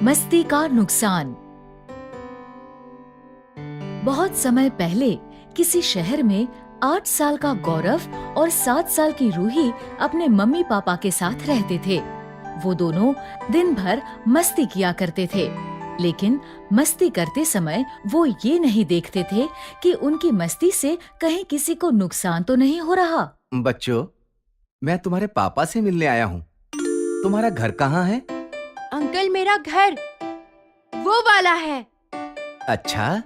मस्ती का नुकसान। बहुत समय पहले किसी शहर में 8 साल का गौरव और 7 साल की रूही अपने मम्मी पापा के साथ रहते थे। वो दोनों दिन भर मस्ती किया करते थे, लेकिन मस्ती करते समय वो ये नहीं देखते थे कि उनकी मस्ती से कहीं किसी को नुकसान तो नहीं हो रहा। बच्चों, मैं तुम्हारे पापा से मिलने आया हूँ। तुम्हारा घर कहाँ है? अंकल, मेरा घर वो वाला है। अच्छा।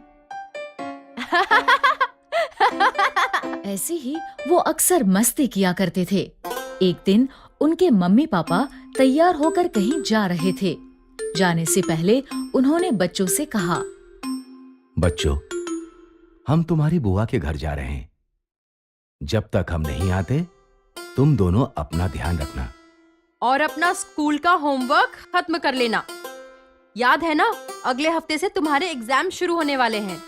ऐसे ही वो अक्सर मस्ती किया करते थे। एक दिन उनके मम्मी पापा तैयार होकर कहीं जा रहे थे। जाने से पहले उन्होंने बच्चों से कहा, बच्चों, हम तुम्हारी बुआ के घर जा रहे हैं। जब तक हम नहीं आते, तुम दोनों अपना ध्यान रखना और अपना स्कूल का होमवर्क खत्म कर लेना। याद है ना, अगले हफ्ते से तुम्हारे एग्जाम शुरू होने वाले हैं।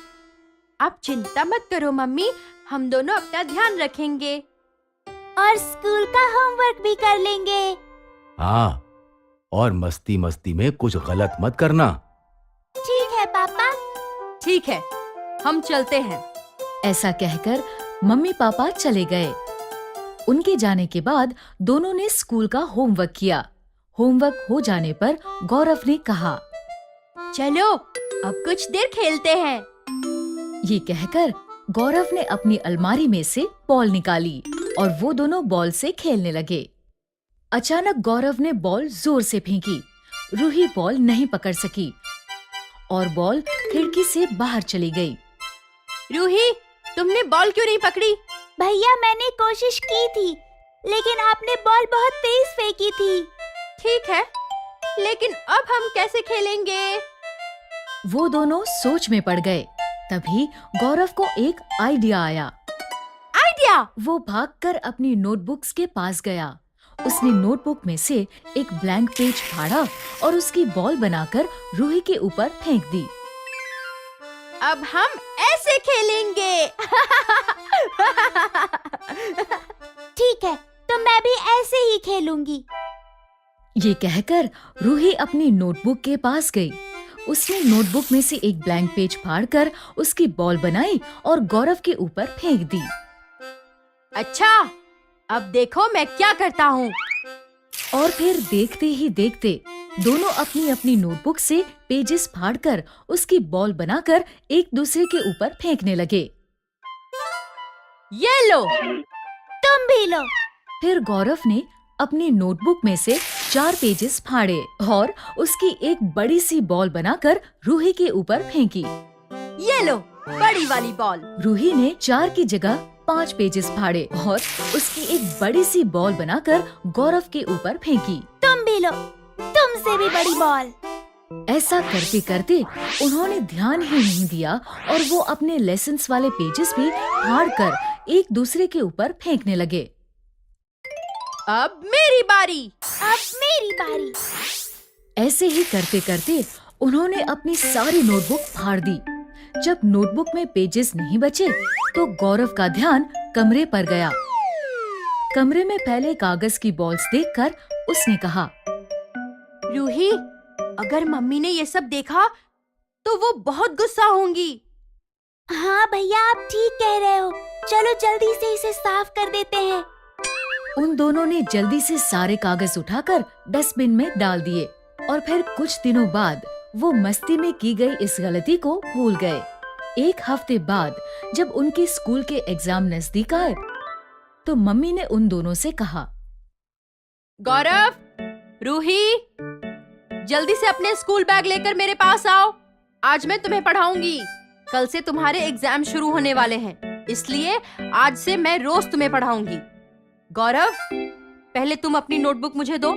आप चिंता मत करो मम्मी, हम दोनों अपना ध्यान रखेंगे और स्कूल का होमवर्क भी कर लेंगे। हाँ, और मस्ती मस्ती में कुछ गलत मत करना। ठीक है पापा। ठीक है, हम चलते हैं। ऐसा कहकर मम्मी पापा चले गए। उनके जाने के बाद दोनों ने स्कूल का होमवर्क किया। होमवर्क हो जाने पर गौरव ने कहा, चलो अब कुछ देर खेलते हैं। ये कहकर गौरव ने अपनी अलमारी में से बॉल निकाली और वो दोनों बॉल से खेलने लगे। अचानक गौरव ने बॉल जोर से फेंकी। रूही बॉल नहीं पकड़ सकी और बॉल खिड़की से बाहर चली गई। रूही, तुमने बॉल क्यों नहीं पकड़ी? भैया, मैंने कोशिश की थी, लेकिन आपने बॉल बहुत तेज फेंकी थी। ठीक है, लेकिन अब हम कैसे खेलेंगे? वो दोनों सोच में पड़ गए। तभी गौरव को एक आइडिया आया। आइडिया? वो भागकर अपनी नोटबुक्स के पास गया। उसने नोटबुक में से एक ब्लैंक पेज फाड़ा और उसकी बॉल बनाकर रूही के ऊपर फेंक दी। अब हम ऐसे खेलेंगे। ठीक है, तो मैं भी ऐसे ही खेलूंगी। ये कहकर रूही अपनी नोटबुक के पास गई। उसने नोटबुक में से एक ब्लैंक पेज फाड़कर उसकी बॉल बनाई और गौरव के ऊपर फेंक दी। अच्छा, अब देखो मैं क्या करता हूँ। और फिर देखते ही देखते दोनों अपनी अपनी नोटबुक से पेजेस फाड़कर उसकी बॉल बनाकर एक दूसरे के ऊपर फेंकने लगे। ये लो। तुम भी लो। फिर गौरव ने अपनी नोटबुक में से 4 पेजेस फाड़े और उसकी एक बड़ी सी बॉल बनाकर रूही के ऊपर फेंकी। ये लो, बड़ी वाली बॉल। रूही ने 4 की जगह 5 पेजेस फाड़े और उसकी एक बड़ी सी बॉल बनाकर गौरव के ऊपर फेंकी। तुम भी लो, तुमसे भी बड़ी बॉल। ऐसा करते करते उन्होंने ध्यान ही नहीं दिया और वो अपने लेसन्स वाले पेजेस भी फाड़कर एक दूसरे के ऊपर फेंकने लगे। अब मेरी बारी। अब मेरी बारी। ऐसे ही करते करते उन्होंने अपनी सारी नोटबुक फाड़ दी। जब नोटबुक में पेजेस नहीं बचे तो गौरव का ध्यान कमरे पर गया। कमरे में फैले कागज की बॉल्स देखकर उसने कहा, रूही, अगर मम्मी ने ये सब देखा तो वो बहुत गुस्सा होंगी। हाँ भैया, आप ठीक कह रहे हो। चलो जल्दी से इसे साफ कर देते हैं। उन दोनों ने जल्दी से सारे कागज उठाकर डस्टबिन में डाल दिए और फिर कुछ दिनों बाद वो मस्ती में की गई इस गलती को भूल गए। एक हफ्ते बाद जब उनके स्कूल के एग्जाम नजदीक आए तो मम्मी ने उन दोनों से कहा, गौरव, रूही, जल्दी से अपने स्कूल बैग लेकर मेरे पास आओ। आज मैं तुम्हें पढ़ाऊंगी। कल से तुम्हारे एग्जाम शुरू होने वाले हैं, इसलिए आज से मैं रोज तुम्हें पढ़ाऊंगी। गौरव, पहले तुम अपनी नोटबुक मुझे दो।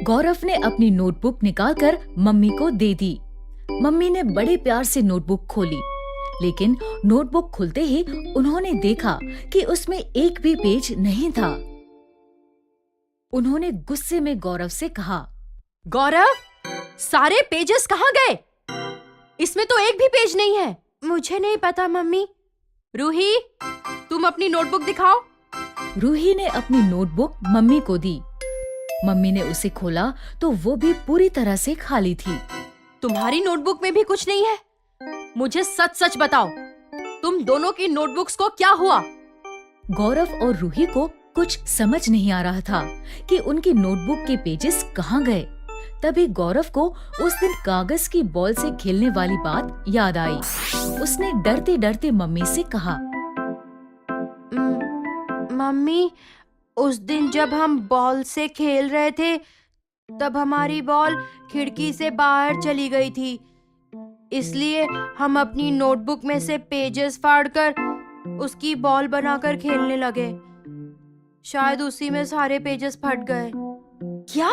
गौरव ने अपनी नोटबुक निकालकर मम्मी को दे दी। मम्मी ने बड़े प्यार से नोटबुक खोली, लेकिन नोटबुक खुलते ही उन्होंने देखा कि उसमें एक भी पेज नहीं था। उन्होंने गुस्से में गौरव से कहा, गौरव, सारे पेजेस कहाँ गए? इसमें तो एक भी पेज नहीं है। मुझे नहीं पता मम्मी। रूही, तुम अपनी नोटबुक दिखाओ। रूही ने अपनी नोटबुक मम्मी को दी। मम्मी ने उसे खोला तो वो भी पूरी तरह से खाली थी। तुम्हारी नोटबुक में भी कुछ नहीं है? मुझे सच सच बताओ, तुम दोनों की नोटबुक्स को क्या हुआ? गौरव और रूही को कुछ समझ नहीं आ रहा था कि उनकी नोटबुक के पेजेस कहाँ गए। तभी गौरव को उस दिन कागज की बॉल से खेलने वाली बात याद आई। उसने डरते डरते मम्मी से कहा, मम्मी, उस दिन जब हम बॉल से खेल रहे थे तब हमारी बॉल खिड़की से बाहर चली गई थी, इसलिए हम अपनी नोटबुक में से पेजेस फाड़कर उसकी बॉल बनाकर खेलने लगे। शायद उसी में सारे पेजेस फट गए। क्या?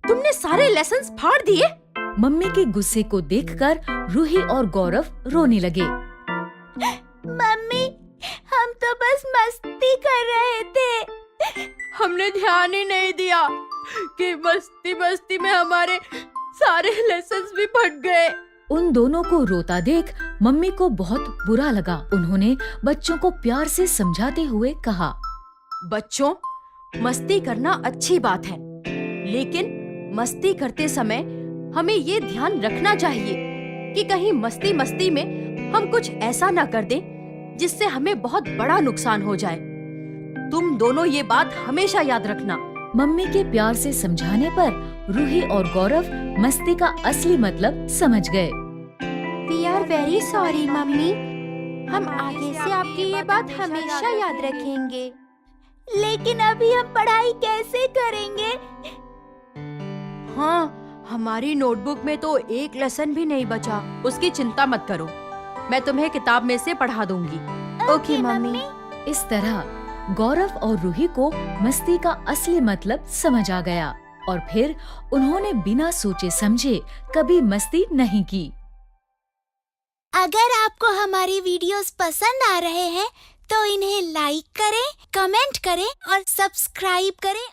तुमने सारे लेसन्स फाड़ दिए? मम्मी के गुस्से को देखकर रूही और गौरव रोने लगे। मम्मी, हम तो बस मस्ती कर रहे थे। हमने ध्यान ही नहीं दिया कि मस्ती मस्ती में हमारे सारे लेसन्स भी फट गए। उन दोनों को रोता देख मम्मी को बहुत बुरा लगा। उन्होंने बच्चों को प्यार से समझाते हुए कहा, बच्चों, मस्ती करना अच्छी बात है, लेकिन मस्ती करते समय हमें ये ध्यान रखना चाहिए कि कहीं मस्ती मस्ती में हम कुछ ऐसा ना कर दें जिससे हमें बहुत बड़ा नुकसान हो जाए। तुम दोनों ये बात हमेशा याद रखना। मम्मी के प्यार से समझाने पर रूही और गौरव मस्ती का असली मतलब समझ गए। We are very sorry, mummy. हम आगे से आपकी ये बात हमेशा याद रखेंगे। लेकिन अभी हम पढ़ाई कैसे करेंगे? हाँ, हमारी नोटबुक में तो एक लेसन भी नहीं बचा। उसकी चिंता मत करो, मैं तुम्हें किताब में से पढ़ा दूंगी। Okay mummy. इस तरह गौरव और रूही को मस्ती का असली मतलब समझ आ गया और फिर उन्होंने बिना सोचे समझे कभी मस्ती नहीं की। अगर आपको हमारी वीडियोस पसंद आ रहे हैं तो इन्हें लाइक करें, कमेंट करें और सब्सक्राइब करें।